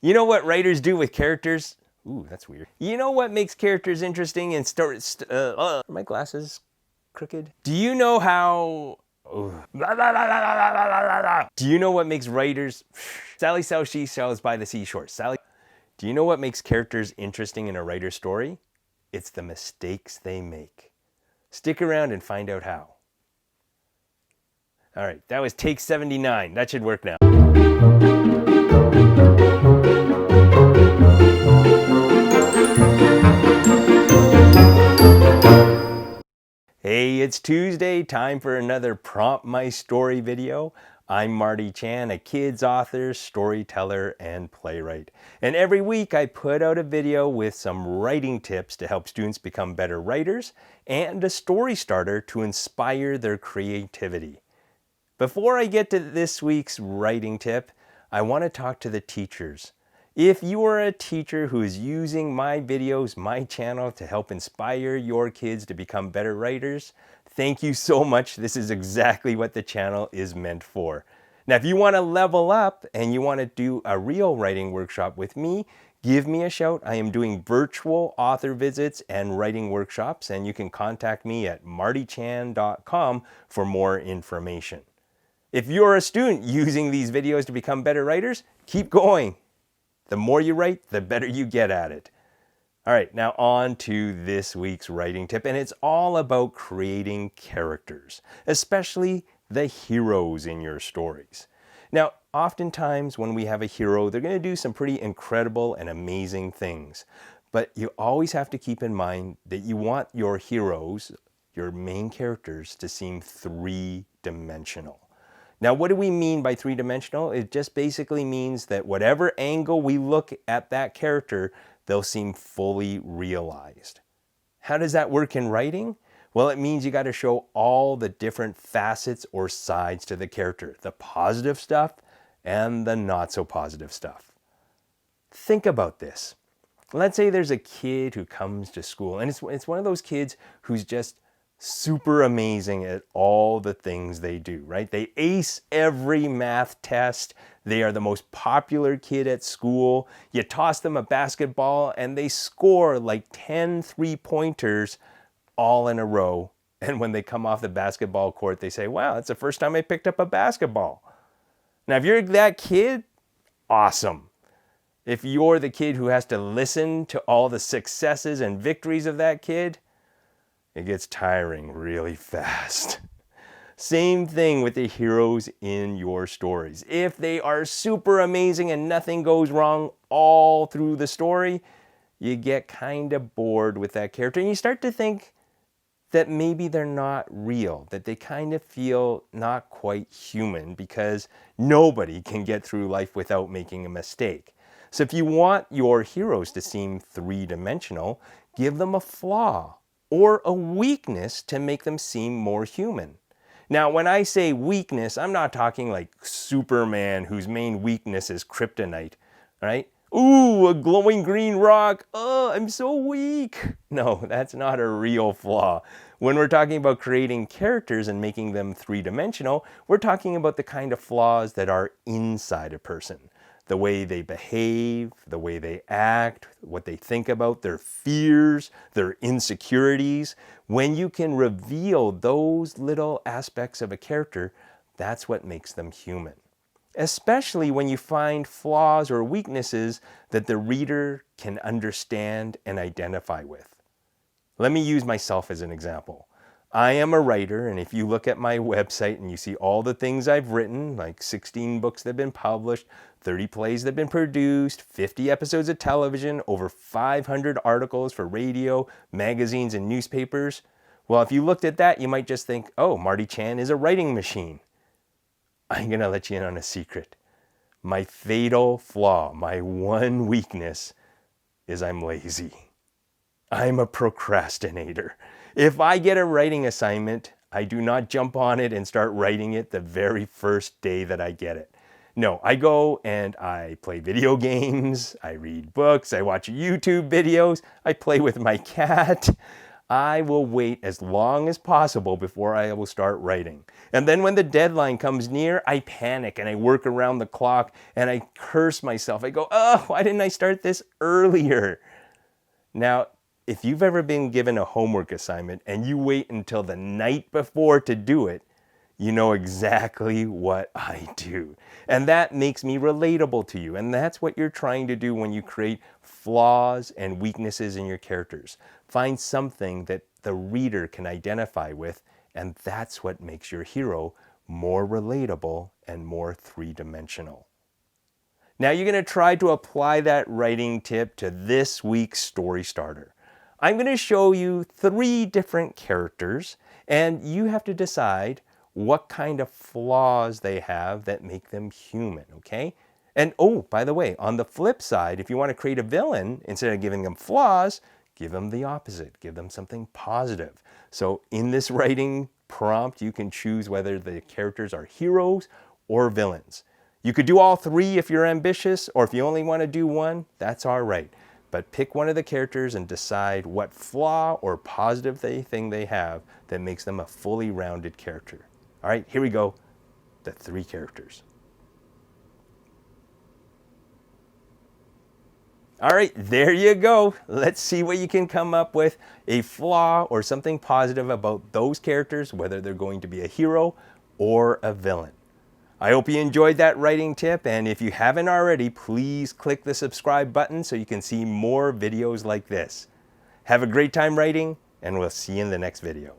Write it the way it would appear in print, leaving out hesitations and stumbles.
You know what writers do with characters? Ooh, that's weird. You know what makes characters interesting and are my glasses crooked? Do you know how... Do you know what makes writers... Sally sells seashells by the seashore. Sally... Do you know what makes characters interesting in a writer's story? It's the mistakes they make. Stick around and find out how. All right, that was take 79. That should work now. Hey, it's Tuesday, time for another Prompt My Story video. I'm Marty Chan, a kids author, storyteller, and playwright. And every week I put out a video with some writing tips to help students become better writers and a story starter to inspire their creativity. Before I get to this week's writing tip, I want to talk to the teachers. If you are a teacher who is using my videos, my channel, to help inspire your kids to become better writers, thank you so much. This is exactly what the channel is meant for. Now, if you want to level up and you want to do a real writing workshop with me, give me a shout. I am doing virtual author visits and writing workshops, and you can contact me at martychan.com for more information. If you're a student using these videos to become better writers, keep going. The more you write, the better you get at it. All right, now on to this week's writing tip, and it's all about creating characters, especially the heroes in your stories. Now, oftentimes when we have a hero, they're going to do some pretty incredible and amazing things, but you always have to keep in mind that you want your heroes, your main characters, to seem three-dimensional. Now, what do we mean by three-dimensional? It just basically means that whatever angle we look at that character, they'll seem fully realized. How does that work in writing? Well, it means you got to show all the different facets or sides to the character, the positive stuff and the not so positive stuff. Think about this. Let's say there's a kid who comes to school, and it's one of those kids who's just super amazing at all the things they do, right? They ace every math test. They are the most popular kid at school. You toss them a basketball and they score like 10 three-pointers all in a row. And when they come off the basketball court, they say, wow, that's the first time I picked up a basketball. Now, if you're that kid, awesome. If you're the kid who has to listen to all the successes and victories of that kid, it gets tiring really fast. Same thing with the heroes in your stories. If they are super amazing and nothing goes wrong all through the story, you get kind of bored with that character and you start to think that maybe they're not real, that they kind of feel not quite human because nobody can get through life without making a mistake. So if you want your heroes to seem three-dimensional, give them a flaw or a weakness to make them seem more human. Now, when I say weakness, I'm not talking like Superman, whose main weakness is kryptonite, right? Ooh, a glowing green rock. Oh, I'm so weak. No, that's not a real flaw. When we're talking about creating characters and making them three-dimensional, we're talking about the kind of flaws that are inside a person. The way they behave, the way they act, what they think about, their fears, their insecurities. When you can reveal those little aspects of a character, that's what makes them human. Especially when you find flaws or weaknesses that the reader can understand and identify with. Let me use myself as an example. I am a writer, and if you look at my website and you see all the things I've written, like 16 books that have been published, 30 plays that have been produced, 50 episodes of television, over 500 articles for radio, magazines, and newspapers, well, if you looked at that, you might just think, oh, Marty Chan is a writing machine. I'm going to let you in on a secret. My fatal flaw, my one weakness, is I'm lazy. I'm a procrastinator. If I get a writing assignment, I do not jump on it and start writing it the very first day that I get it. No, I go and I play video games, I read books, I watch YouTube videos, I play with my cat, I will wait as long as possible before I will start writing. And then when the deadline comes near, I panic and I work around the clock and I curse myself. I go, oh, why didn't I start this earlier? Now, if you've ever been given a homework assignment and you wait until the night before to do it, you know exactly what I do. And that makes me relatable to you. And that's what you're trying to do when you create flaws and weaknesses in your characters. Find something that the reader can identify with, and that's what makes your hero more relatable and more three-dimensional. Now you're going to try to apply that writing tip to this week's story starter. I'm going to show you 3 different characters, and you have to decide what kind of flaws they have that make them human, okay? And oh, by the way, on the flip side, if you want to create a villain, instead of giving them flaws, give them the opposite. Give them something positive. So in this writing prompt, you can choose whether the characters are heroes or villains. You could do all 3 if you're ambitious, or if you only want to do one, that's all right. But pick one of the characters and decide what flaw or positive thing they have that makes them a fully rounded character. All right, here we go, the 3 characters. All right, there you go. Let's see what you can come up with, a flaw or something positive about those characters, whether they're going to be a hero or a villain. I hope you enjoyed that writing tip, and if you haven't already, please click the subscribe button so you can see more videos like this. Have a great time writing, and we'll see you in the next video.